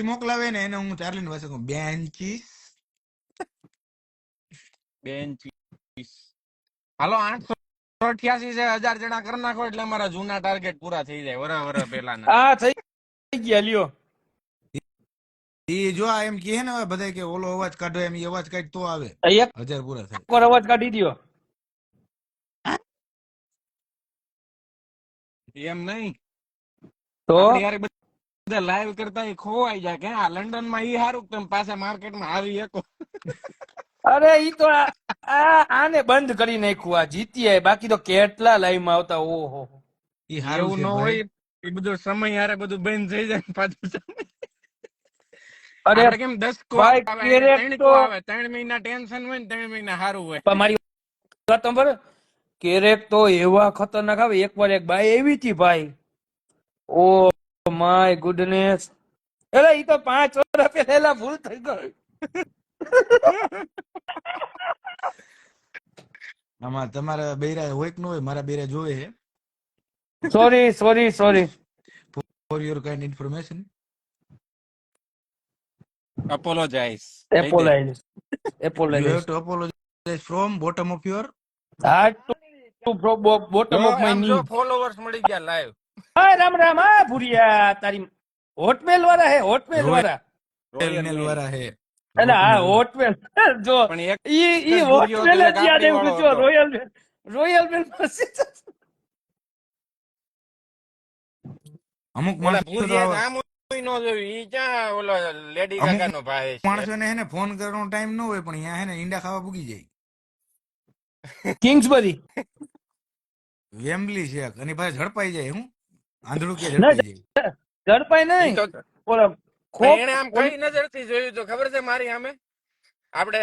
મોકલાવે ને એને હું ચાર્લીની ભાષા કહું બેન્ચીસ. બેન્ચીસ. હાલો 888 છે, 1000 જણા કરી નાખો એટલે અમારા જૂના ટાર્ગેટ પૂરા થઈ જાય વરા પેલાના. આ થઈ ગયા લ્યો. એ જો આ એમ કહે ને બધા કે ઓલો અવાજ કાઢો એમ અવાજ કાઢ તો આવે એક 1000 પૂરા થાય. વાર અવાજ કાઢી દો. એમ નહીં તો આપણે યાર બધા લાઈવ કરતા એ ખોવાઈ જાય કે આ લંડન માં ઈ હારું કે તમે પાછા માર્કેટમાં આવી શકો. અરે ઈ તો આને બંધ કરી નાખ્યું આ જીતીએ, બાકી તો કેટલા લાઈવ માં આવતા. ઓહો એ હારું એવું છે ન ભાઈ. હોય, એ બધો સમય યાર બધું બંધ થઈ જાય ને પાછું અરે આપણે કેમ 10 કો ભાઈ આવે ક્યારેક 3 તો કો આવે, 3 મહિના ટેન્શન હોય ને 3 મહિના હારું હોય. પણ મારી વાત સાંભળ, ક્યારેક તો એવા ખતરનાક આવે. એકવાર એક બાઈ એવી હતી ભાઈ, ઓ માય ગુડનેસ. એટલે ઈ તો 5 વર્ષ પહેલા ભૂલ થઈ ગઈ. આમાં તમારા બેરા હોય કે ન હોય, મારા બેરા જોવે છે. Sorry for your kind information. Apologize. Apologize you have to apologize from bottom of your heart to bottom of my આમ ની. જો ફોલોવર્સ મળી ગયા લાઈવ. હા રામ રામ. હા ભૂરિયા તારી હોટમેલ વાળા હે, હોટમેલ વાળા. રોયલ મેલ વાળા હે. એટલે હા હોટમેલ જો પણ એક ઈ જ ભૂરિયો હોટમેલ હતો, એક જ યાદ આપડી આવ્યું વાળો જો હતો. રોયલ મેલ અમુક ઓલા માણસો તો ભૂરિયા આમ નો જોયું, ઈ ક્યાં ઓલો લેડી અમુક ગાગા નો ભાઈ છે. માણસોને હે ને ફોન કરવાનો ટાઈમ ન હોય, પણ અહીંયા હે ને ઈંડા ખાવા પૂગી જાય. કિંગ્સબરી વેમ્બલી છે અને પાસે ઝડપાઈ જાય. હું આંધળું કે ના ઝડપાઈ જાય. ઝડપાઈ ઈ નહીં. તો ઓલા ખોપ એને આમ કઈ નજરથી જોયું તો ખબર છે મારી સામે? આપણે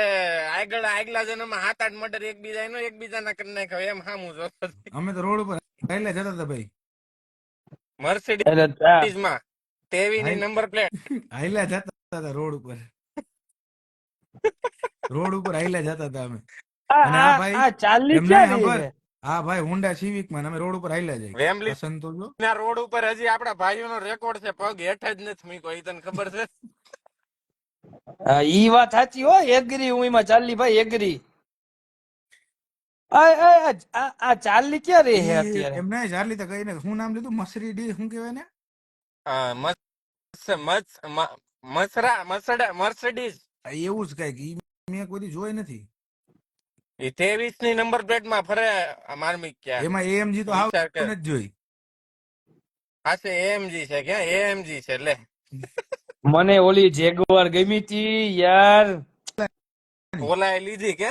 આગલા જન્મમાં 7-8 મર્ડર એકબીજાના કરી નાખ્યો એમ સામું જોતો. અમે તો રોડ ઉપર હાલ્યા જતા હતા ભાઈ. મર્સિડીઝ માં 23 ની નંબર પ્લેટ. હાલ્યા જતા હતા રોડ ઉપર. રોડ ઉપર હાલ્યા જતા હતા અમે. અને આ ભાઈ આ ચાલી એમને ક્યાં રહી ખબર, છે? આ ભાઈ હોન્ડા સિવિક માં અમે રોડ ઉપર હાલ્યા જાય. વેમ્બલી પસંદ તો જો ના રોડ ઉપર હજી આપણા ભાઈઓનો રેકોર્ડ છે, પગ હેઠ જ નથી મૂક્યો. ઈ તને ખબર છે? હા ઈ વાત સાચી હો, એગ્રી હું એમાં. ચાલી ભાઈ એગ્રી. આ ચાલી ક્યાં રહે છે અત્યારે? એમને ચાર્લી તો કઈ ને શું નામ લીધું, મસરી શું કહેવાય ને? મર્સિડીઝ. એવું જ કઈક. મેં કોઈ જોઈ નથી. એ 23 ની નંબર પ્લેટ માં ફરે માર્મિક ક્યાં. એમાં એએમજી તો હાવ વિચાર કર. નથી જોઈ. પાસે એએમજી છે, ક્યાં એએમજી છે લે. મને ઓલી જેગવાર ગમી હતી યાર. ઓલા લીધી કે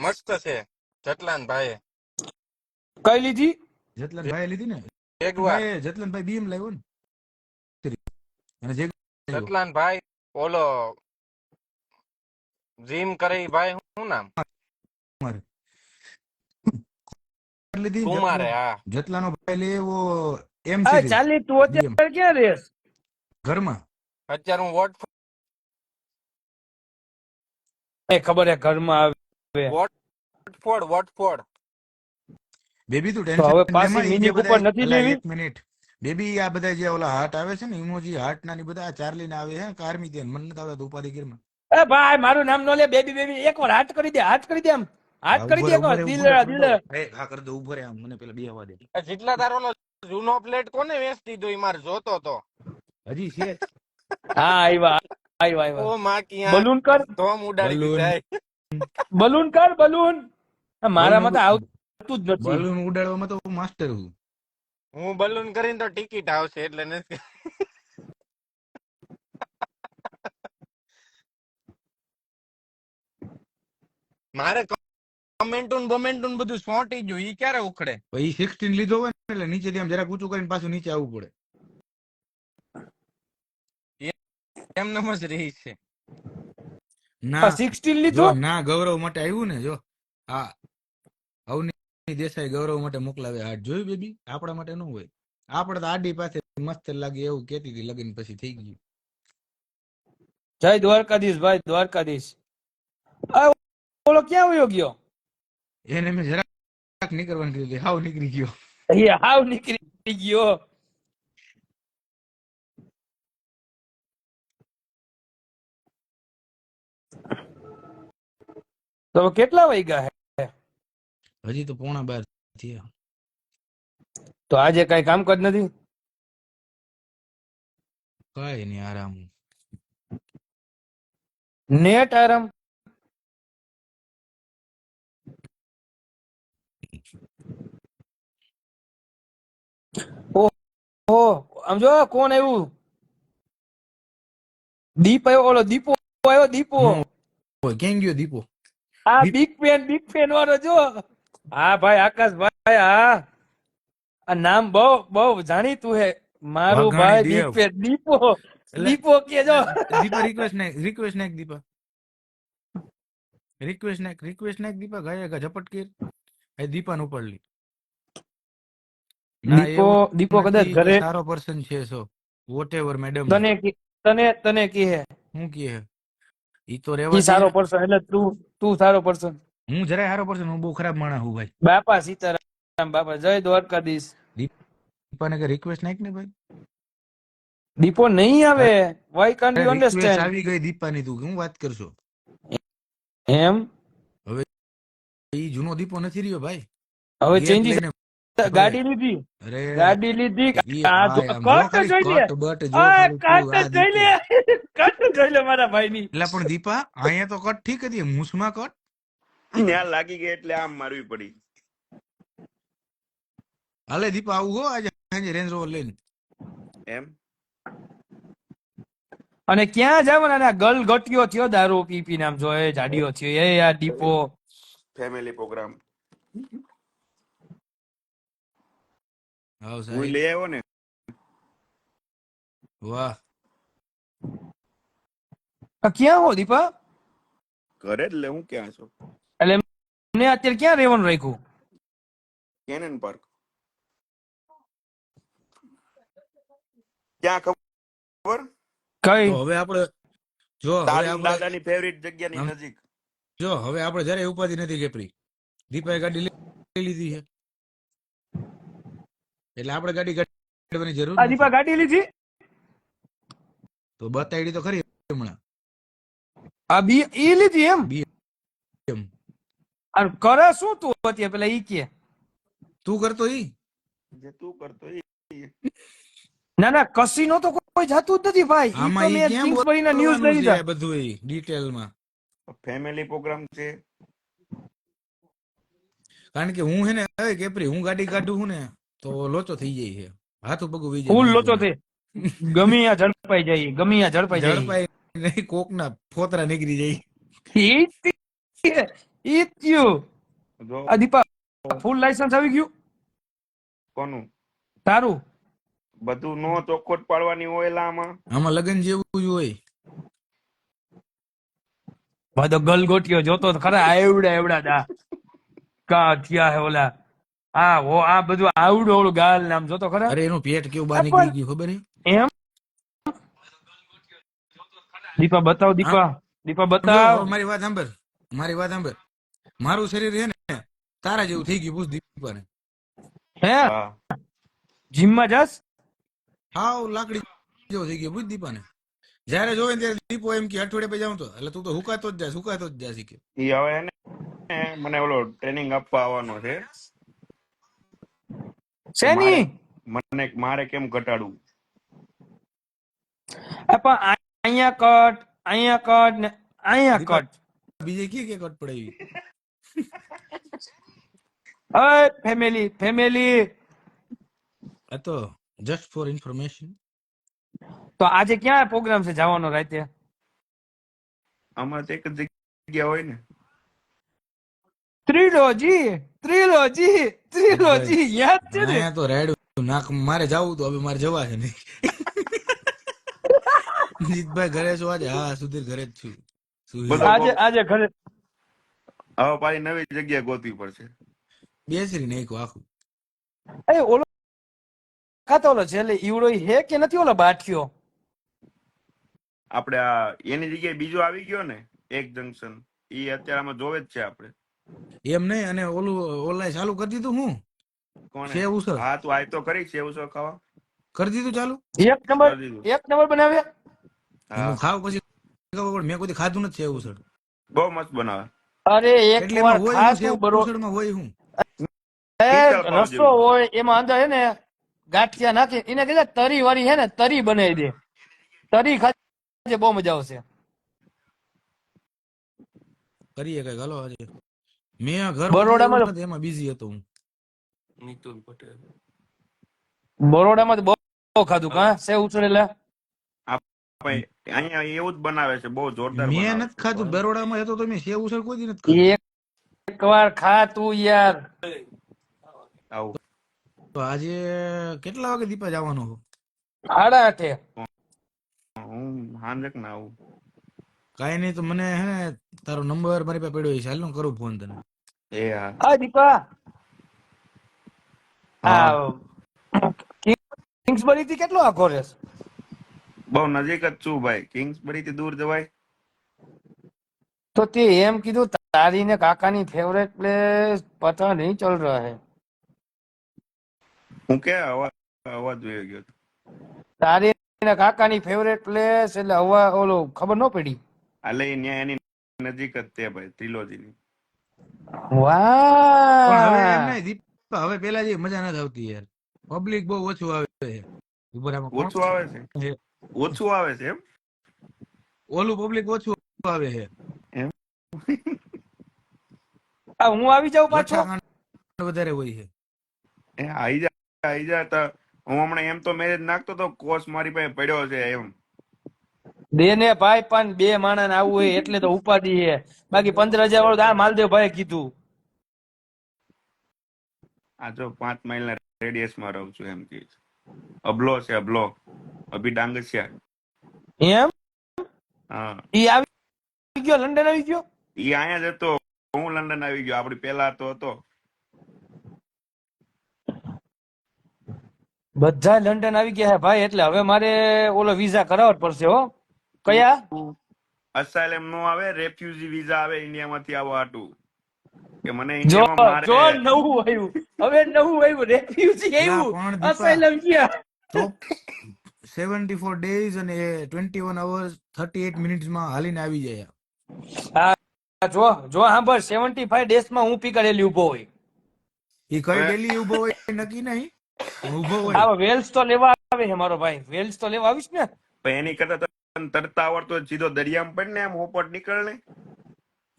મસ્ત છે જટલાન ભાઈ. કઈ લીધી? જતલન ભાઈ લીધી ને. જેગવાર જતલન ભાઈ બીએમ લાવ્યો ને. અને જટલાન ભાઈ ઓલો જીમ કરે ઈ ભાઈ શું નામ? કુમારે. હા જતલાનો ભાઈ લેવો એમ આ સિરીઝ ચાલી તું અત્યારે ક્યાં રહેશ? ઘરમાં. અત્યારે હું ખબર હે ઘરમાં આવે. વોટફોર્ડ. બેબી તું તો હવે ટેન્શન પાછી મિની કુપર નથી લેવી? એક મિનિટ બેબી, આ બધા જે ઓલા હાર્ટ આવે છે ને, ઇમોજી હાર્ટ ના ની બધા ચાર્લી ના આવે છે. કાર્મી દે મને નથી આવતા ઉપાધિ ગીરમાં. એ ભાઈ મારું નામ નો લે. બેબી એકવાર હાથ કરી દે, હાથ કરી દે, આમ હાથ કરી દે એકવાર. દિલ હા કરી દો, ઉભો રે આમ મને પેલા બે હવા દે. જેટલા તારો ઓલો જૂનો પ્લેટ કોને વેચતી દો મારે જોતો તો. હજી છે. હા આવ્યા. ઓ માં કી બલૂન કર, ધોમ ઉડાડી દીધા. બલૂન કર, બલૂન. મારામાં તો આવતું જ નથી. બલૂન ઉડાડવામાં તો હું માસ્ટર છું. હું બલૂન કરીને તો ટિકિટ આવશે એટલે નથી. મારે કમેન્ટુન બધું સોંટી ગયું. ઈ ક્યારે ઉખડે? પછી 16 લીધો હોય ને એટલે નીચેથી આમ જરાક ઊંચું કરીને પાછું નીચે આવવું પડે. એમ નમ જ રહી છે. ના 16 લીધો જો ના ગૌરવ માટે આવ્યું ને. જો હા અવની દેસાઈ ગૌરવ માટે મોકલાવે હાટ. જોયું બેબી? આપણા માટે ન હોય. આપણે તો આડી પાસે મસ્ત લાગે એવું કેતી હતી. લગન પછી થઈ ગયું. જય દ્વારકાધીશ ભાઈ, દ્વારકાધીશ. ઓલો ક્યાં વયો ગયો? એને મેં જરાક નીકળવાનું કીધું, હાવ નીકળી ગયો. એ હાવ નીકળી ગયો. તો કેટલા વાગ્યા હે? હજી તો 11:15 થયા. તો આજે કઈ કામકાજ નથી? કઈ નહીં, આરામ. નેટ આરામ? ઓહો, આમ જો કોણ આવ્યું? દીપ આવ્યો, ઓલો દીપો આવ્યો, દીપો. નો હોય, ક્યાં ગયો દીપો? આ દીપ- બિગ ફેન વાળો જો. હા ભાઈ આકાશભાઈ, હા આ નામ બહુ બહુ જાણીતું હે મારું ભાઈ. વાઘાણી બિગ દેવ. ફેન દીપો. એટલે દીપો કે જો. દીપા રિક્વેસ્ટ નાખ દીપા. રિક્વેસ્ટ નાખ દીપા. ગયા ઝપટ કર. એ દીપાને ઉપાડલી. ના, દીપો એવું દીપો કદાચ નથી કે ઘરે સારો પર્સન છે. So what ever madam. તને કી હે હું કે ઈ તો રેવા ઈ દે. સારો પર્સન એટલે તું સારો પર્સન. હું જરાય સારો પર્સન, હું બહુ ખરાબ માણસ હું ભાઈ. બાપા સીતારામ, બાપા જય દ્વારકાધીશ. દીપાને કે રિક્વેસ્ટ નાખ ને ભાઈ. દીપો નહીં આવે. Why can't you request understand? આવી ગઈ દીપાની, તું હું વાત કરશો? એમ હવે ઈ જૂનો દીપો નથી રહ્યો ભાઈ. હવે ગેટ ચેન્જીસ. લઈને ગાડી લીધી. અરે ગાડી લીધી. ઈ આ આય આમ જો કટ ખાલી જોઈ લે. કટ બટ જો આ ખાલી તું કટ આ જોઈ લે. દીપો. કટ જોઈ લે મારા ભાઈની. એટલે પણ દીપા અહીંયા તો કટ ઠીક હતી, મૂસમાં કટ. ત્યાં લાગી ગઈ એટલે આમ મારવી પડી. હાલે દીપા આવું હો આજે સાંજે રેન્જ રોવર લઈને. એમ અને ક્યાં જવાના? અને આ ગલ ગટિયો થયો દારૂ પી પી નામ જો એ જાડિયો થયો એ આ દીપો. ફેમિલી પ્રોગ્રામ હાવ હું સાહેબ, લઈ આવ્યો ને. વાહ. આ ક્યાં હો દીપા? ઘરે જ લે. હું ક્યાં છું? એટલે મને અત્યારે ક્યાં રહેવાનું રાખ્યું? Canon Park. ક્યાં ખબર? કઈ? તો હવે આપણે તારી દાદાની ફેવરિટ જગ્યાની નજીક. હવે આપણે જરાય ઉપાધિ નથી કેપરી. દીપાએ ગાડી લઈ લીધી છે એટલે આપણે ગાડી કાઢવાની જરૂર આ નથી. દીપા ગાડી લીધી? તો બતાડી તો ખરી હમણાં. આ બી ઈ લીધી એમ? એમ અને કરે શું તું અત્યારે પેલા ઈ કે? તું કરતો ઈ જે તું કરતો એ. ના ના કસીનો તો કોઈ જાતું જ નથી ભાઈ. ઈ તો આમાં ઈ મેં ક્યાં કિંગ્સબરીના ન્યૂઝ લઈ બોલવાનું લીધા. છે બધું ડિટેલમાં. ફેમિલી પ્રોગ્રામ છે. કારણ કે હું હે ને હવે કેપરી હું ગાડી કાઢું હું ને તો લોચો થઈ જાય છે, હાથું પગું વી ફૂલ જાય. લોચો છે. ગમી આ ઝડપાઈ જાય. ગમી આ ઝડપાઈ જાય. ઝડપાઈ નહીં, કોકના ફોતરા નીકળી જાય. ઈ થયું. જો આ દીપા ફૂલ લાયસન્સ આવી ગયું કોનું તારું? બધું નો ચોખવટ પાડવાની હોય લા આમાં. આમાં લગન જેવું જ હોય. ભાઈ તો ગલગોટીઓ જોતો તો ખરા એવડા દા કા થયા હે ઓલા. આ બધું આવડું ઓળું ગાલ નામ જોતો ખરા. અરે એનું પેટ કેવું બહાર નીકળી ગયું ખબર હે? એમ દીપા બતાવ. દીપા જો, બતાવ. હવે મારી વાત સાંભળ. મારું શરીર છે ને તારા જેવું થઈ ગયું. પૂછ દીપાને. હે હા જીમમાં જાસ? હાવ લાકડી જેવો થઈ ગયો. પૂછ દીપાને. જયારે જોવે ને ત્યારે દીપો એમ કે અઠવાડિયે પછી જાઉં તો એટલે તું તો હુકાતો જ જા શીખે. ઈ હવે હે ને મને ઓલો ટ્રેનિંગ આપવા આવવાનો છે. શેની? મારે કેમ ઘટાડવું? પણ અહીંયા કટ ને અહીંયા દીપા, કટ. બીજે કે કટ પડાવી. ફેમિલી. આ તો જસ્ટ ફોર ઇન્ફોર્મેશન. તો આજે ક્યાં પ્રોગ્રામ છે જવાનો રાતે? આમાં તો એક જ જગ્યા હોય ને. ત્રિલોજી યાદ છે ને? અહીંયા તો રેડું નાક મારે જવું તો હવે મારે જવા છે નહીં. જીતભાઈ ઘરે છો આજે? હા સુધીર ઘરે જ છું. બધો આજે ઘરે હવે પાછી નવી જગ્યા ગોતવી પડશે. બેસરી નાખ્યું આખું. ઓલો ખાતો ઓલો છેલ્લે ઈવડો હે કે નથી? ઓલો બાઠિયો આપણે આ એની જગ્યાએ બીજો આવી ગયો ને એક જંકશન. ઈ અત્યારે આમાં જોવે જ છે આપણે. એમ નહીં, અને ઓલા ચાલુ કરી દીધું. હું કોણ? સેવ ઉસળ હા તું આય તો કરી છે એવું ખાવા. કરી દીધું ચાલુ. એક નંબર કરી દીધું. બનાવ્યા. હા હું ખાવ પછી ખબર પડે. મેં કોઈ દી ખાધું નથી સેવ ઉસળ. બહુ મસ્ત બનાવે. અરે એક એટલે વાર એમાં હોય ખા હું તું સેવ ઉસળમાં હોય હું મિસળ પાવ રસો જેવું. હોય એમાં અંદર હે ને ગાંઠિયા નાખી એને કીધા તરી વાળી હે ને તરી બનાવી દે. તરી ખાજે બહુ મજા આવશે. કરીએ કઈ હાલો આજે મેં આ ઘર પહોંચી એવું બરોડામાં નથી એમાં બિઝી હતો હું નીતુલ પટેલ બરોડામાં તો બહુ ખાધું કા સેવ ઉછળેલા. આપણે અહીંયા એવું જ બનાવે છે, બહુ જોરદાર મેં બનાવે નથી છે. ખાધું બરોડામાં હતો તો મેં સેવ ઉસળ કોઈ દી નથી ખાધું એક વાર ખા તું યાર. આવું તો આજે કેટલા વાગે દીપા જવાનો હો 8:30. હું હાંજક ના આવું. કાંઈ નહીં તો મને હે ને તારો નંબર મારી પાસે પડ્યો છે હાલ હું કરું ફોન તને એ હા હા દીપા હા આ કિંગ્સબરી થી કેટલો આખો રહેશે? બહુ નજીક જ છું ભાઈ, કિંગ્સબરી થી દૂર જવાય. તો તે એમ કીધું તારી ને કાકાની ફેવરેટ પ્લેસ પતા નહીં ચલ રહા હે. હું કે અવાજ અવાજ જોઈ ગયો હતો. તારી ને કાકાની ફેવરેટ પ્લેસ એટલે હવા ઓલો ખબર ન પડી. એટલે એ ન્યા એની નજીક જ તે ભાઈ, ત્રિલોજી ની. પણ હવે એમ વાહ નહીં દીપા હવે પેલા જે મજા નથી આવતી યાર પબ્લિક બહુ ઓછું આવે છે ઉપર આમાં કોણ ઓછું આવે છે, છે ઓછું આવે છે એમ ઓલું પબ્લિક ઓછું આવે છે એમ હું આવી જાઉં પાછો. લઠ્ઠા વધારે હોય છે એ આઈ જા તો હું હમણાં એમ તો મેરેજ નાખતો તો કોર્સ મારી પાસે પડ્યો છે એમ. દે ને ભાઈ પણ 2 માણસ ને આવવું હોય એટલે તો ઉપાધિ છે. બાકી 15,000 વાળું આ માલદેવ ભાઈ કીધું. આ જો 5 માઇલના રેડિયસમાં રહું છું એમ કે છે. અબલો છે અબલો, અભી ડાંગસિયા. એમ હા ઈ આવી ગયો લંડન આવી ગયો. ઈ અહીંયા જ હતો, હું લંડન આવી ગયો. આપડી પેલા હતો. બધા લંડન આવી ગયા હે ભાઈ એટલે હવે મારે ઓલો વિઝા કરાવવો જ પડશે હો. કયા? અસાઇલમ નો આવે, રેફ્યુજી વિઝા આવે ઇન્ડિયામાંથી આવવા હાટુ. કે મને જો ઇન્ડિયામાં મારે જો નવું આવ્યું હવે નવું આવ્યું રેફ્યુજી લા આવ્યું પણ દીપા અસાઇલમ ગયા. તો 74 days અને 21 hours 38 minutes માં હાલીને આવી જાય હા જો સાંભળ 75 ડેઝ માં હું પીકડેલી ઉભો હોય. એ કઈ હવે ડેલી ઉભો હોય નક્કી નહીં પણ ઉભો હોય આ વેલ્સ તો લેવા આવે છે મારો ભાઈ. વેલ્સ તો લેવા આવીશ ને. પણ એની કરતા તને તરતા આવડતો હોય, સીધો દરિયામાં પડ ને એમ હોપટ નીકળ ને.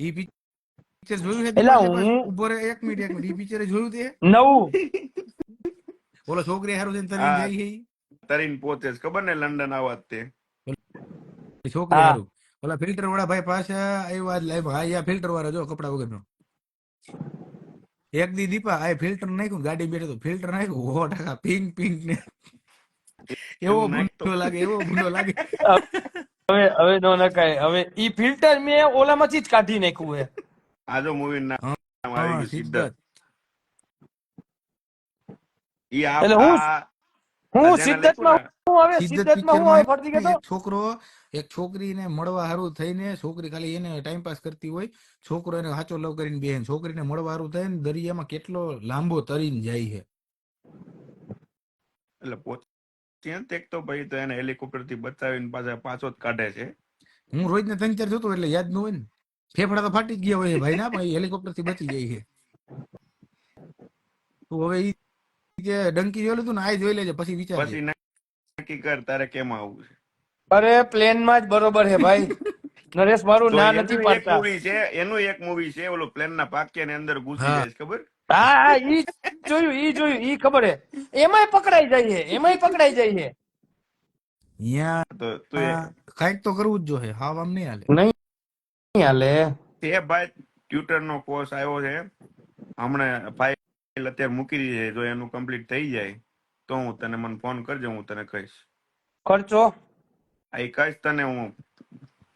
ઈ પિક્ચર જોયું છે એટલે દીપા હું ઉભો રહે 1 મિનિટ ઈ પિક્ચર જોયું તે નવું ઓલો છોકરી હારું થઈને તરીને હા જાય છે તરીને પોતે જ ખબર ને લંડન આવવા જ તે. ઈ છોકરી હા હારું ઓલા ફિલ્ટર વાળા ભાઈ પાસે આવ્યા જ લાવ્યા હા યા ફિલ્ટર વાળા જો કપડા વગરનો એક દી દીપા આ ફિલ્ટર નાખ્યું ગાડી બેઠો તો ફિલ્ટર નાખ્યું 100% પિંક ને એવો એવું નાખતો ગુંડો લાગે હવે નો નકાય. હવે ઈ ફિલ્ટર મેં ઓલામાંથી જ કાઢી નાખ્યું હે. આ જો મૂવી નામ હા આવી ગયું, સિદ્ધાર્થ સિદ્ધાર્થ. ઈ એટલે હું જેને સિદ્ધાર્થમાં લખ્યું હું આવે સિદ્ધાર્થ સિદ્ધાર્થમાં હું પિક્ચરમાં આવે ફરતી ગયો એક છોકરીને મળવા હારું થઈને છોકરી ખાલી એને ટાઈમ પાસ કરતી હોય છોકરો એને સાચો લવ કરીને બેન છોકરીને મળવા હારું થઈને દરિયામાં કેટલો લાંબો તરીને જાય છે એટલે ત્યાં તેક તો ભાઈ તો એને હેલિકોપ્ટર થી બચાવીને પાછો જ કાઢે છે. હું રોજને 3-4 જોતો એટલે યાદ ન હોય ને ફેફડા તો ફાટી જ ગયા હોય છે ભાઈ ના પણ હેલિકોપ્ટર થી બચી જાય છે તો હવે ઈ કે ડંકી જોઈ લીધું ને આ જોઈ લેજે પછી વિચારજે પછી નક્કી કર તારે કેમ આવવું છે. અરે પ્લેન માં જ બરોબર હે ભાઈ. નરેશ મારું તો ના એનું નથી એક પાડતા. મૂવી છે, એક મૂવી છે ઓલો પ્લેન ના પાકિયા ની અંદર ઘૂસી હા જાય છે ખબર. હા ઈ જોયું ઈ ખબર હે. એમાંય પકડાઈ જાય છે તો તું કાંઈક તો કરવું જ જોઈએ હાવ આમ નહીં હાલે નહીં હાલે. તે ભાઈ ટ્યુટર નો કોર્સ આવ્યો છે હમણાં, ફાઇલ અત્યારે મૂકી દીધી છે. જો એનું કમ્પ્લીટ થઈ જાય તો હું તને મને ફોન કરજો, હું તને કહીશ. ખર્ચો આ કહીશ તને હું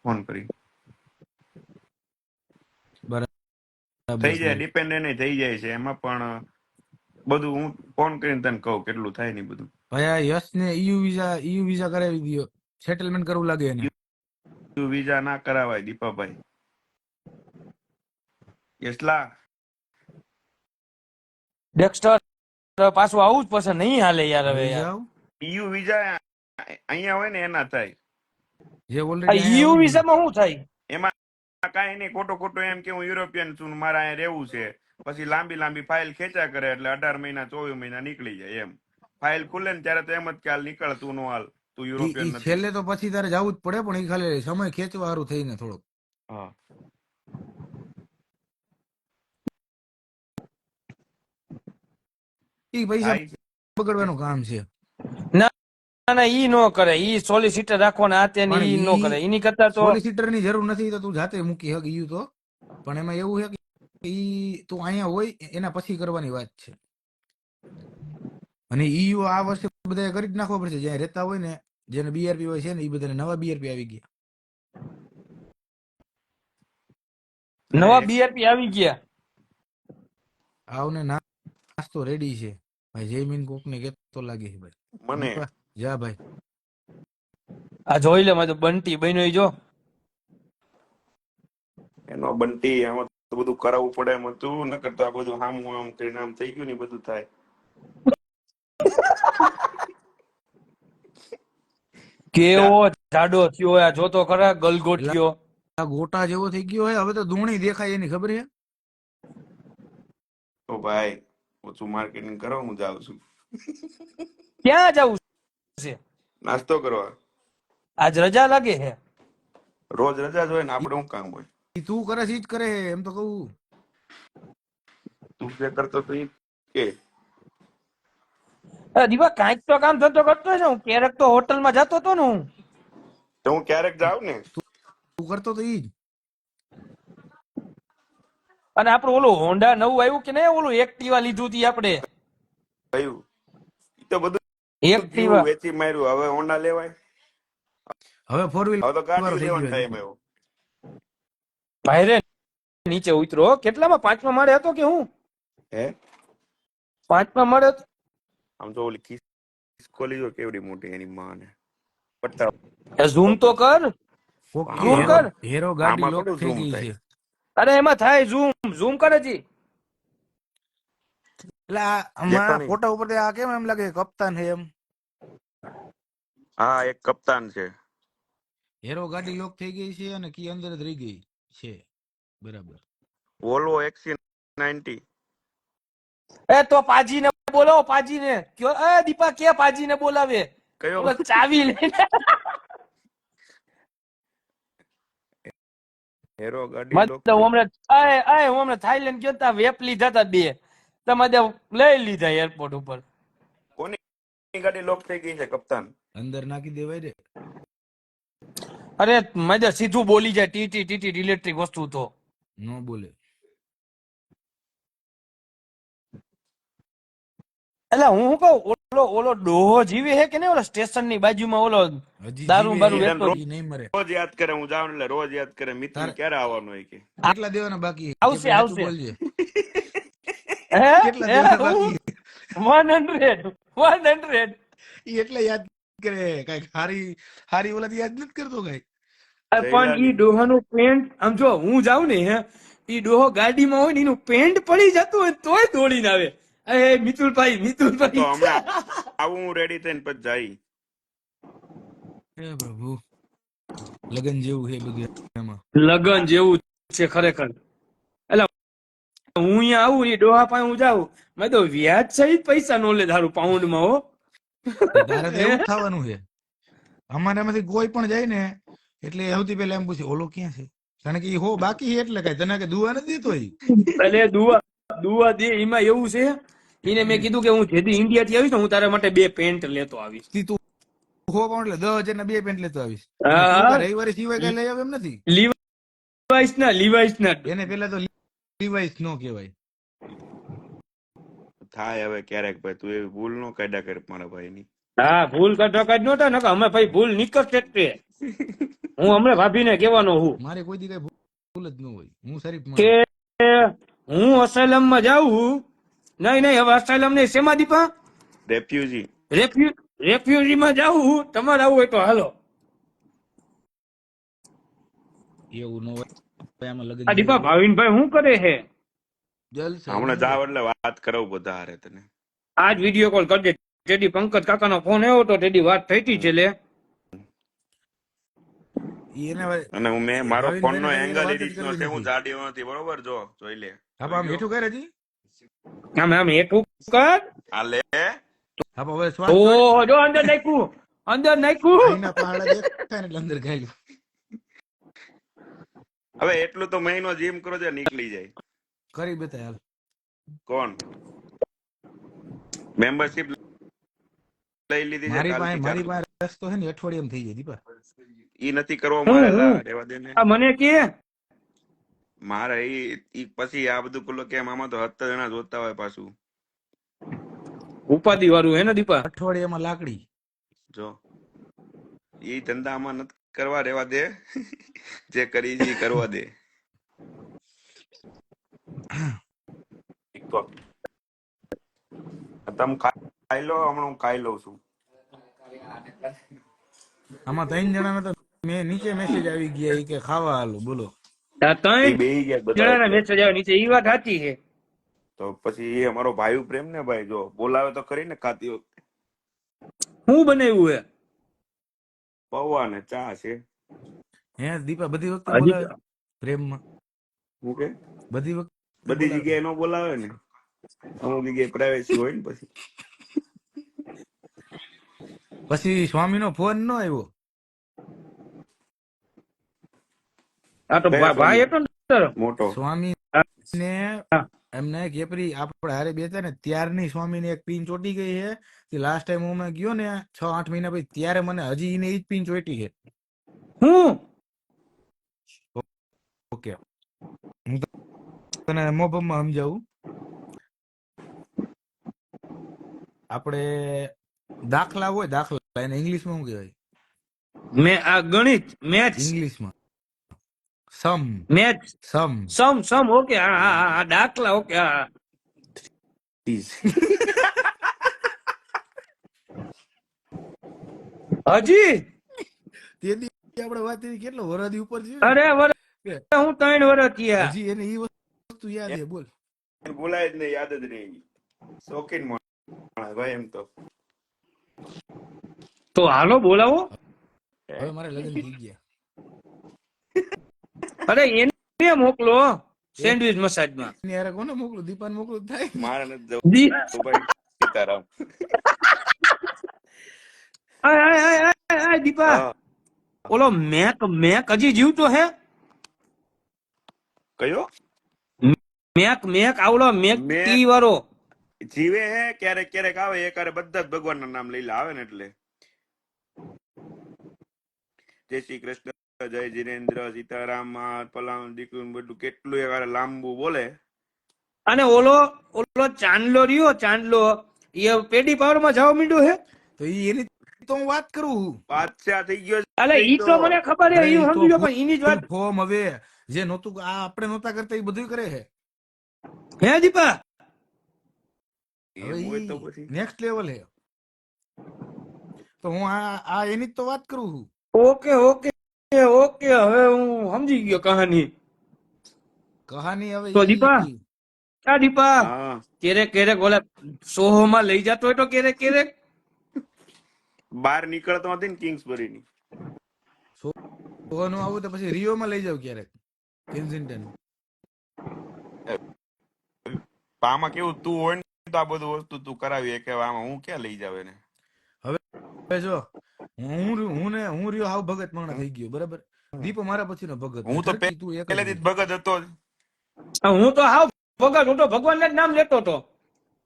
ફોન કરી. બરાબર થઈ જાય, છે ડિપેન્ડ એને થઈ જાય છે એમાં, પણ બધું હું ફોન કરીને તને કહું કેટલું થાય ને બધું. ભાઈ આ યશ ને ઈયુ વિઝા કરાવી દયો સેટલમેન્ટ કરવું લાગે એને વિઝા ના કરાવાય દીપાભાઈ. એટલા ડેક્સ્ટર પાછું આવું જ પસંદ નહીં હાલે યાર હવે યાર. વિઝા ઈયુ વિઝા અહીંયા હોય ને એના થાય. જે આ ઓલરેડી EU વિઝામાં શું થાય? એમાં કાંઈ નહીં, ખોટું ખોટું એમ કે હું યુરોપિયન છું ને મારે અહીંયા રહેવું છે, પછી લાંબી લાંબી ફાઇલ ખેંચા કરે એટલે 18 મહિના 24 મહિના નીકળી જાય એમ. ફાઇલ ખુલે ને ત્યારે તો એમ જ કે હાલ નીકળ, તું નો હાલ, તું યુરોપિયન ઈ નથી. છેલ્લે તો પછી તારે જવું જ પડે, પણ ઈ ખાલી સમય ખેંચવા હારું થઈને થોડોક હા ઈ પૈસા થાય છે. બગડવાનું કામ છે. ના ના, ઈ નો કરે, ઈ સોલિસિટર રાખવાના હાથે ને પણ ઈ નો કરે. એની કરતા તો સોલિસિટર ની જરૂર નથી, તો તું જાતે મૂકી હક ઈ તો. પણ એમાં એવું છે કે ઈ તું અહીંયા હોય એના પછી કરવાની વાત છે. અને ઈ આ વર્ષે બધા કરી જ નાખવા પડશે, જ્યાં રહેતા હોય ને, જેને બીઆરપી હોય છે ને, ઈ બધાને નવા બીઆરપી આવી ગયા. નવા બીઆરપી આવી ગયા. આવને નાસ્તો રેડી છે ભાઈ. જયમીન કોક ને કેતો લાગે છે ભાઈ. મને દીપા, જા ભાઈ. આ જોઈ લે, મારે બંટી બન્યો ઈ જો. એનો બંટી આમાં તો બધું કરાવવું પડે એમ હતું, ન કરતા આ બધું હામું આમ કરીને આમ થઈ ગયું ને ઈ બધું થાય. કેવો જાડો થયો, આ જોતો ખરા, ગલગોટિયો. આ ગોટા જેવો થઈ ગયો હોય, હવે તો ધૂણી દેખાય એની ખબર છે. તો ભાઈ ઓછું માર્કેટિંગ કરો, હું જાઉં છું ક્યાં જવું છે? નાસ્તો કરવા. આજ રજા લાગે છે. રોજ રજા જ હોય ને, આપણે શું કામ હોય? ઈ તું કરે છે ઈ જ કરે છે, એમ તો કહું. તું જે કરતો તો ઈ કે દીવા કાંઈક તો કામ થતો કરતો છે. હું ક્યારેક તો હોટલમાં જતો હતો ને હું. તો હું ક્યારેક જાઉં ને. તું કરતો તો ઈ જ. અને આપણું ઓલું હોન્ડા નવું આવ્યું કે નહીં, ઓલું એક્ટિવા લીધું હતી આપણે. કયું? ઈ તો બધું એક્ટિવા જીવ વેચી માર્યું, હવે હોન્ડા લેવાય? હવે ફોર વ્હીલ હવે તો ગાડી થઈ લેવાનો ગયો ટાઈમ છે. આવ્યો. ભાઈરે નીચે ઉતરો. કેટલામાં? 5મા માળે હતો કે હું? હે 5મા માળે હતો. આમ તો ઓલી ખિસકોલી જો કેવડી મોટી એની માને પટ્ટા. ઝૂમ તો કર. કોક ઝૂમ હેરો- કર. હેરો ગાડી આમાં લોક થોડું થઈ zoom ગઈ થાય. છે. અરે એમાં થાય ઝૂમ. ઝૂમ કરે જી. એટલે આ દેખો હમણાં નહીં. ફોટા ઉપર આ કેમ એમ લાગે કપ્તાન છે એમ. હા, એક કપ્તાન છે. હેરો ગાડી લોક થઈ ગઈ છે અને કી અંદર જ રહી ગઈ છે. બરાબર. Volvo XC90. એ તો પાજીને બોલાવો, પાજીને કયો. એ દીપા કે પાજીને બોલાવે. કયો? ઓલો ચાવી લઈને. હેરો ગાડી લોક હું હમણાં થાઈલેન્ડ ગયો તા વેપ લીધા તા 2. તમારે લઈ લીધા એરપોર્ટ ઉપર. કોની ગાડી લોક થઈ ગઈ છે કપ્તાન? અંદર નાખી દેવાય રે. અરે મજા સીધું બોલી જાય, ટીટી ટીટી ઇલેક્ટ્રિક વસ્તુ તો. નો બોલે. એટલે હું કહું, ઓલો ડોહો જીવે છે કે નહીં, ઓલા સ્ટેશન ની બાજુમાં ઓલો હજી દારૂ જીવે બારૂ છે, વેચતો. ઈ નહીં મરે. રોજ યાદ કરે, હું જાઉં એટલે રોજ યાદ કરે, મિથુન તારે- ક્યારે આવવાનો હોય કે. કેટલા દેવાના બાકી? આવશે, કેટલા આવશે. તું બોલજે. હે? કેટલા દેવાના બાકી? 100 100. ઈ એટલે યાદ કરે, કઈ હારી ઓલાથી યાદ નથી કરતો કઈ. પણ ઈ ડોહાનું પેન્ટ આમ જો હું જાઉં ને, હે, ઈ ડોહો ગાડીમાં હોય ને એનું પેન્ટ પડી જતું હોય તોય દોડીને આવે. એ મિતુલભાઈ, તો મિતુલભાઈ. હમણાં આવું હું રેડી થઈને પછી જાય. હે પ્રભુ, લગન જેવું છે બધું એમાં. લગન જેવું છે ખરેખર. એટલે હું અહીંયા આવું, એ ડોહા પાસે હું જાઉં, મેં તો વ્યાજ સહિત પૈસા નો લે ધારું પાઉન્ડમાં. હો, તારે તો એવું જ થવાનું છે. અમારે એમાંથી કોઈ પણ જાય ને એટલે સૌથી પહેલા એમ પૂછે ઓલો ક્યાં છે, કારણ કે ઈ હો બાકી છે એટલે કઈ તને કે દુઆ નથી દેતો ઈ. એટલે દુઆ દે. એમાં એવું છે, એને મેં કીધું કે હું જેથી ઇન્ડિયા થી આવીશ ને, હું તારા માટે 2 પેન્ટ લેતો આવીશ. તી તું હો પણ એટલે 10,000 ના 2 પેન્ટ લેતો આવીશ. હા, તું હા. કઈ રવિવારે સિવાય કઈ લઈ આવે એમ નથી. લીવાઈસ ના એને પેલા તો લિવાઇસ નો કહેવાય. થાય હવે ક્યારેક ભાઈ, તું એવી ભૂલ નો કાઢ્યા કર મારા ભાઈની. હા, ભૂલ કટોકટ નહોતા ને, અમે ભાઈ ભૂલ નીકળશે જ તે. હું હમણાં ભાભીને કહેવાનો હું મારે કોઈ દી કઈ ભૂલ જ ન હોય. હું શરીફ કે માણસ. હું અસાઇલમ માં જાઉં. નહીં હવે અસાઇલમ નહીં, શેમાં દીપા? રેફ્યુજી. રેફ્યુજી માં જાઉં. તમારે આવું હોય તો હાલો. એવું ન હોય. આમાં લગન આ દીપા ભાવિનભાઈ શું કરે છે? જલસા. હમણાં જાવ એટલે વાત કરાવું બધા હારે તને. આજ વિડીયો કોલ કરજે. ટેડી પંકજ કાકાનો ફોન આવ્યો તો ટેડી વાત થઈ હતી છે લે. ઈ એને અને મેં મારો ફોન ભાવિનભાઈને નો ખાલી એને એંગલ એ વાત જ રીતનો કરવી છે, હું નથી. જાડીયો નથી, બરોબર? જો જોઈ લે, હા, જોઈ આમ લ્યો. હેઠું કરે હજી. આમ આમ હેઠું કર. આ લે. હા, હવે શ્વાસ ઓ છોડ. જો અંદર નાખ્યું, અંદર નાખ્યું. આઈના પહાડા દેખાય ને એટલે અંદર ગાયલું. હવે એટલું તો મહિનો જીમ કરો છો, નીકળી જાય. કરી બતાય હાલ. કોણ મેમ્બરશિપ લઈ લીધી છે મારી કાલથી ચાલુ? પાસે રસ્તો છે ને અઠવાડિયામાં થઈ જાય દીપા. ઈ નથી કરવો હું મારે, લા હું રેવા દે ને. આ મને કે મારે ઈ પછી આ બધું પેલો કેમ, આમાં તો 7 જણા જોતા હોય પાછું. ઉપાધિ વાળું હે ને દીપા. અઠવાડિયામાં લાકડી. જો ઈ ધંધા આમાં નથી કરવા, રેવા દે. જે કરી છે ઈ કરવા દે. તો તમે ખાઈ લો, હમણાં હું ખાઈ લઉં છું. આમાં 3 જણાને તો મેં નીચે મેસેજ આવી ગયા ઈ કે ખાવા હાલો. બોલો. આ એ ત્રણ બેહી ગયા બધા જણાના એટલે. મેસેજ આવે નીચે, ઈ વાત સાચી છે. તો પછી એ અમારો ભાઈ પ્રેમ ને ભાઈ, જો બોલાવે તો ખરી ને ખાતી વખતે. શું બનાવ્યું હે? પૌવા ને ચા છે. હે દીપા બધી વખતે હજી બોલાવે પ્રેમમાં? હું કે બધી વખતે બધી બોલાવે? જગ્યાએ નો બોલાવે ને, અમુક જગ્યાએ પ્રાઇવેસી હોય ને. પછી સ્વામીનો ફોન ન આવ્યો. આ તો કયા ભાઈ સ્વામી? હતો ને તારો. મોટો. સ્વામી હા, ને હા. એમને કેપરી આપણે હારે બેતા ને ત્યારની સ્વામીને એક પિન ચોટી ગઈ છે. લાસ્ટ ટાઈમ હું ગયો ને 6-8 મહિના પછી, ત્યારે મને હજી એને ઈ જ પિન ચોટી છે. હું ઓકે, હું તને મોભમમાં સમજાવું. આપણે દાખલા હોય, દાખલા એને ઇંગ્લિશમાં શું કહેવાય? મેં આ ગણિત મેથ્સ ઇંગ્લિશમાં સમ. મેથ્સ સમ. સમ ઓકે. હા હા હા, દાખલા ઓકે. હા હજી તે દી આપણે વાત કરી કેટલો વરદી ઉપર છે અરે વર કે હું 3 વર્ષ થયા. હજી એને ઈ વસ્તુ યાદ છે. બોલ. ભૂલાય જ નહીં, યાદ જ નહીં. શોખીન માણસ ભાઈ એમ તો. તો હાલો બોલાવો. હવે મારે લગ્ન થઈ ગયા. અરે એને મોકલો સેન્ડવિચ મસાજમાં. એની હારે કોને મોકલું? દીપાને મોકલું થાય? મારે નથી દી જવું ભાઈ. સીતારામ. આય આય આય આય આય દીપા, હા. ઓલો મેક હજી જીવતો હે? કયો મેક આવડો મેક મેં? ટી વાળો. જીવે હે, ક્યારેક ક્યારેક આવે, એકારે બધા જ ભગવાનના નામ લઈ લે આવે ને એટલે. જય શ્રી કૃષ્ણ, જય જીનેન્દ્ર, સીતારામ, પલામ દીકરું બધું કેટલું એકારે લાંબુ બોલે. અને ઓલો ચાંદલો રહ્યો, ચાંદલો એ પેડી પાવર માં જવા માંડ્યો હે. તો ઈ એની તો હું વાત કરું. બાદશાહ થઈ ગયો અલે છે ઈ ઈ તો મને ખબર હે, અરે ઈ ઈ તો સમજી ગયો, પણ એની જ વાત ફોર્મ હવે જે નહોતું આ આપણે નહોતા કરતા એ બધું કરે છે. હે દીપા. હવે એમ હોય તો ઈ પછી નેક્સ્ટ લેવલ છે. તો હું આ એની જ તો વાત કરું છું. ઓકે ઓકે ઓકે, હવે હું સમજી ગયો કહાની. કહાની હવે તો દીપા, ઈ આ દીપા હા. ક્યારેક ઓલા સોહો માં લઈ જતો હોય તો ક્યારેક બહાર નીકળતો નથી ને કિંગ્સબરી. સોનું આવું તો પછી રિયોમાં લઈ જાવ ક્યારેક, કેન્સિંગ્ટન. આમાં કેવું, તું હોય ને તો આ બધું વસ્તુ તું કરાવી કે આમાં હું ક્યાં લઈ જાવ એને. હવે જો હું રહ્યો હાવ ભગત માણસ થઈ ગયો, બરાબર. દીપો મારા પછીનો ભગત. હું તો ઠરકી તું એક જ પહેલેથી જ રહી. ભગત હતો જ. હું તો હાવ ભગત, હું તો ભગવાનના જ નામ લેતો હતો.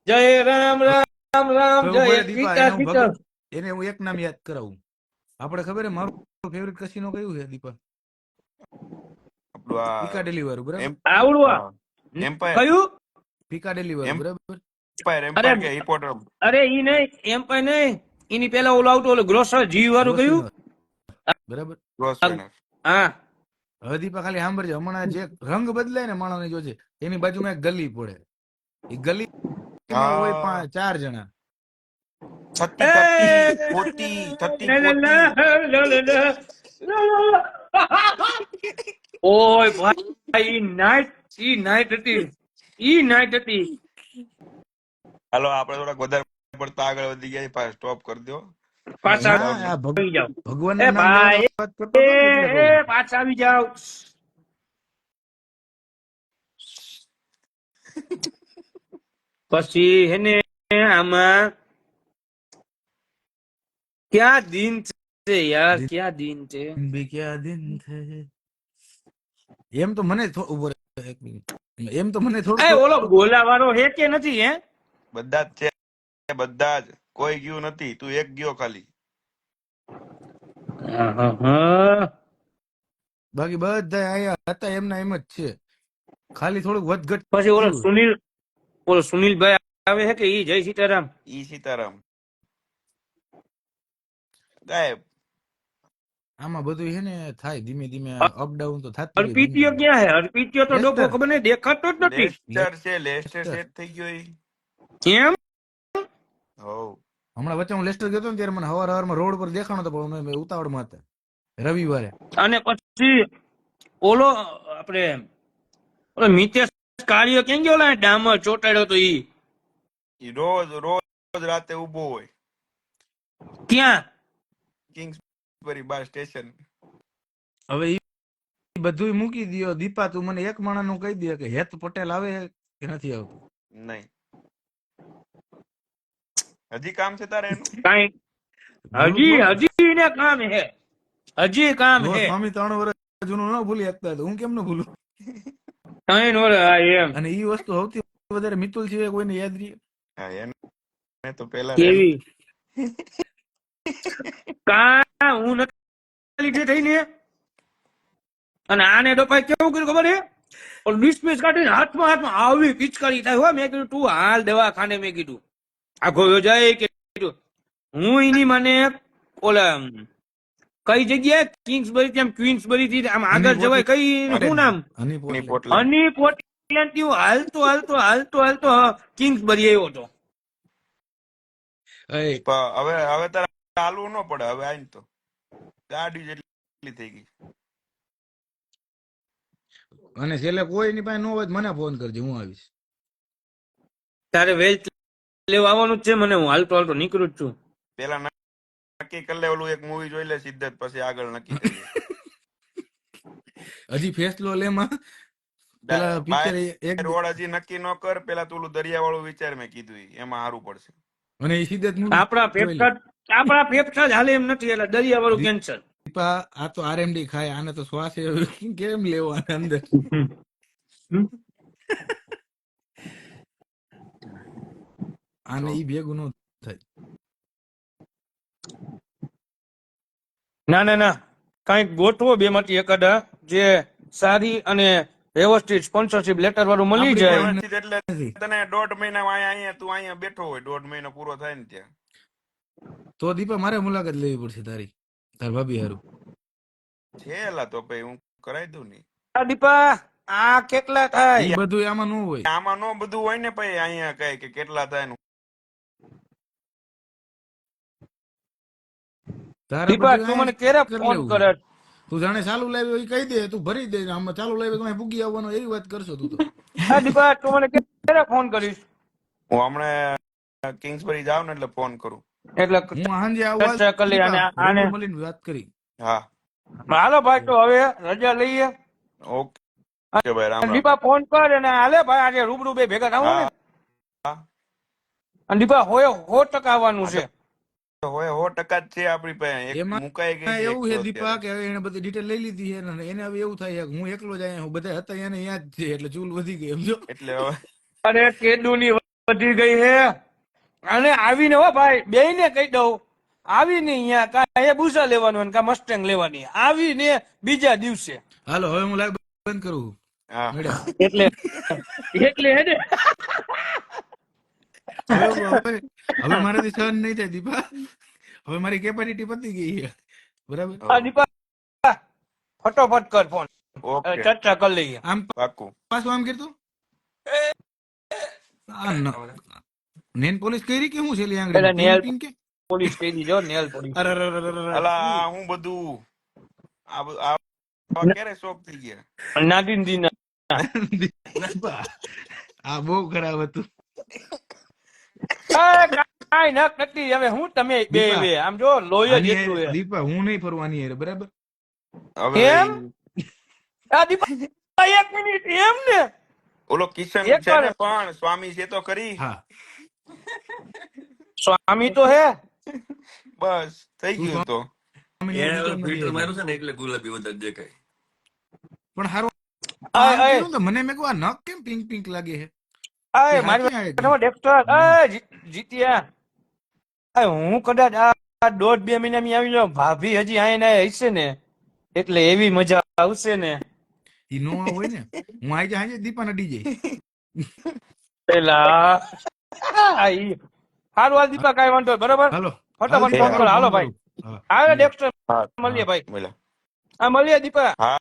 જય રામ રામ રામ, હવે જય ઉભો રે દીપા, સીતા એને હું સીતા. ભગત, એને હું એક નામ યાદ કરાવું. આપણે ખબર છે મારું ફેવરિટ કસીનો કયું છે દીપા? આપણું આ પિકાડેલી વાળું, બરાબર. આવડવા એમ્પાયર. કયું? પિકાડેલી વાળું, બરાબર. એમ્પાયર કે હિપોડ્રમ. અરે ઈ નહીં, એમ પણ નહીં, એની પેલા ઓલું આવતું ઓલું ગ્રોસર જી વાળું કયું? ગ્રોસવિનર, બરાબર. ગ્રોસવેનર. હા હવે દીપા ખાલી સાંભળજે, હમણાં જે રંગ બદલાય ને માણસની જોજે, એની બાજુમાં એક ગલી પડે. એ ગલીમાં હોય હા. 4 જણા. 30 ઓય ભાઈ, ઈ નાઈટ હતી. હાલો, આપણે થોડાક વધારે પડતા આગળ વધી ગયા, સ્ટોપ કરી દો. પાછા ના આ આવી જાવ. ભગવાનના એ નામ લેવાનો ભાઈ વાત કરતો હતો ને એટલે કહું. પાછા આવી જાવ. પછી હેને આમાં ક્યાં દિન છે યાર, ક્યાં દિન છે? દિન ભી ક્યા દિન થે. એમ તો મને ઉભો રહે એક મિનિટ. એમ તો મને એ ઓલો થોડું ગોલા વાળો હે કે નથી હે? બધા જ છે, બધા જ. કોઈ ગયું નથી, તું એક ગયો ખાલી. હા. બાકી બધા આયા હતા એમના એમ જ છે, ખાલી થોડુંક વધઘટ પછી થયું. ઓલો સુનિલભાઈ આવે છે કે ઈ જય સીતારામ? ઈ સીતારામ ગાયબ. આમાં બધું છે ને થાય ધીમે ધીમે, અપડાઉન તો થતું હોય અર્પિત્યો જિંદગીમાં. ક્યાં હે? અર્પિત્યો તો ડોકો લેસ્ટર ખબર નહીં, દેખાતો જ નથી. લેસ્ટર છે, લેસ્ટર લેસ્ટર સેટ થઈ ગયો ઈ. કેમ? હોવ. હમણાં વચ્ચે હું લેસ્ટર ગયો હતો ને ત્યારે મને હવારમાં રોડ પર દેખાણો હતો, પણ અમે ઉતાવળમાં હતા રવિવારે. અને પછી ઓલો આપણે ઓલો મિતેશ કાળિયો કેમ ગયો? ઓલા ડામર ચોટાડ્યો તો ઈ ઈ રોજ રોજ રાતે ઉભો હોય ક્યાં? કિંગ્સબરી બાર સ્ટેશન. હવે ઈ બધું મૂકી દયો. દીપા તું મને એક માણસનું કહી દે કે હેત પટેલ આવે કે નથી આવતું? નહીં, હજી કામ છે તારે એનું? કાઈ હજી ને કામ હે, હજી કામ જો હે. સ્વામી 3 વર્ષ જૂનું ન ભૂલી શકતા તો હું કેમ ન ભૂલું? ત્રણ વર્ષ, હા એમ. અને ઈ વસ્તુ સૌથી વધારે મિતુલ સિવાય કોઈને યાદ રહી? હા, એને તો પેલા કેવી કા હું નથી લીધે થઈને. અને આને ડોપાઈ કેવું કર્યું ખબર હે? ઓલું ડિસ્મિસ કાઢીને હાથમાં આવી પિચકારી થાય. હો મેં કીધું તું હાલ દવાખાને. મેં કીધું આખો જાય કે કીધું હું એની મને ઓલા કઈ જગ્યાએ કિંગ્સબરી થી આમ ક્વીન્સબરી થી આમ આગળ જવાય, કઈ શું નામ? હની પોટલી. પોટલી. હની પોટલેન્ડ થી હું હાલતો કિંગ્સબરી આવ્યો હતો. એ હવે તારે ચાલવું ન પડે. હવે આઈને તો ગાડી જેટલી થઈ ગઈ. અને છેલ્લે કોઈની પાસે ન હોય તો મને ફોન કરજે, હું આવીશ. તારે વેલ્થ લેવા આવવાનું જ છે મને. હું હાલતો નીકળું જ છું. પેલા નક્કી કરી લે, ઓલું એક મૂવી જોઈ લે સિદ્ધાર્થ, પછી આગળ નક્કી કરીએ. હજી ફેસલો લેમાં પેલા પિક્ચર એક રોડ હજી નક્કી ન કર. પેલા તું દરિયા વાળું વિચાર, મેં કીધું ઈ. એમાં સારું પડશે. અને એ સિદ્ધાર્થ movie આપણા જોઈ લે. ફેફસા જ હાલે એમ નથી, એટલે દરિયા વાળું કેન્સર. દીપા આ તો આરએમડી ખાય, આને તો શ્વાસ કેમ લેવો આને અંદર? આને ઈ ભેગું ન થાય. ના કઈક ગોઠવો બે માંથી એકાદા જે સારી અને વ્યવસ્થિત સ્પોન્સરશિપ લેટર વાળું મળી આપણી જાય. પાસે વ્યવસ્થિત એટલે નથી. તને 1.5 મહિના અહીંયા તું અહીંયા બેઠો હોય, 1.5 મહિનો પૂરો થાય ને ત્યાં. તો દીપા મારે મુલાકાત લેવી પડશે તાર ભાભી હારું. છે એલા તો ભાઈ હું કરાઈ દઉં ને. દીપા આ કેટલા એ થાય? બધું આમાં ન હોય. આમાં નો બધું હોય ને ભાઈ. અહીંયા કઈ કે કેટલા થાય ને. તારે દીપા બધું તું મને અહીંયા ક્યારે કરી ફોન લેવું કરે? છે. તું જાણે ચાલુ લાવ્યો એ કહી દે, તું ભરી દે. આમાં ચાલુ લાવ્યો તો અહીં પૂગી આવવાનો, એવી વાત કરશો તું તો. હા દીપા તું મને ક્યારે ફોન કરીશ? હું હમણાં કિંગ્સબરી જાવ ને એટલે ફોન કરું. એટલે હું સાંજે આવું ચર્ચા કરી લઈએ. અને આને રૂબરૂ મળીને વાત કરી. હા હાલો ભાઈ, તો હવે રજા લઈએ. ઓકે ભાઈ, રામ રામ. દીપા ફોન કર અને હાલે ભાઈ આજે રૂબરૂ બે ભેગા થવું ને. હા અને દીપા હોય 100% આવવાનું છે. હોય 100% જ છે આપણી પાસે. એક એમાં મુકાઈ ગઈ છે એવું છે 100 દીપા અત્યારે. કે હવે એને બધી ડિટેલ લઈ લીધી છે ને એને હવે એવું થાય છે કે હું એકલો જ અહીંયા, હું બધા હતા એને યાદ છે એટલે ચૂલ વધી ગઈ સમજો. એટલે હવે અરે કેદુની વધી ગઈ હે. અને આવીને હો ભાઈ બેયને કહી દઉં, આવીને અહીંયા કા બુસા લેવાનું હોય ને કા મસ્ટેંગ લેવાની, આવીને બીજા દિવસે. હાલો હવે હું લાઈવ બંધ કરું. હા મેડમ એટલે હે ને હવે મારાથી સહન નહીં થાય દીપા. હવે મારી કેપેસિટી પતી ગઈ છે. બરાબર. આ દીપા ફટોફટ કર ફોન, ઓકે ચર્ચા કરી લઈએ. આમ પાકું. પાછું આમ કીધું નેન પોલીસ કરી કે હું છેલ્લી પેલા આંગળી નેલ પિંક કે પોલીસ કહી દીધો, નેલ પોલીસ. અરે અલા હું બધું આ ક્યારે શોખ થઈ ગયા. નાદિન દીના આ બહુ ખરાબ હતું. કાંઈ નક નથી હવે હું તમે બે દીપા, બે આમ જો લોહી જ આની એટલું હારે- છે દીપા હું નહીં ફરવું આની હારે, બરાબર? હવે એમ? આ દીપા 1 મિનિટ એમ ને ઓલો કિશન એક છે વાર ને પણ સ્વામી છે તો ખરી. હા, સ્વામી તો હે બસ થઈ તું ગયું તો. સ્વામીને એને વિચાર નથી ફિલ્ટર આવ્યો. માર્યું છે ને એટલે ગુલાબી વધારે દેખાય. પણ હારું આય આમ આય કીધું ને તો મને મેં કહ્યું આ નખ કેમ પિંક પિંક લાગે છે? આય એ મારી હાચી આવે વાત ડેક્ટર જીત્યા આય હું કદાચ આ 1.5-2 મહિનામાં આવી જાઉં ભાભી હજી આઈને હશે ને એટલે એવી મજા આવશે ને ઈ નો હોય ને, હું આજે આજે દીપા નડી જઈ. પેલા હારું હાલ દીપા કાંઈ વાંધો નહીં, બરોબર હાલો ફટાફટ એ ફોન કરો હાલો ભાઈ હા, આવે મળીએ. ડેક્ટર હા મળીએ ભાઈ બોલો. હા મળીએ દીપા હા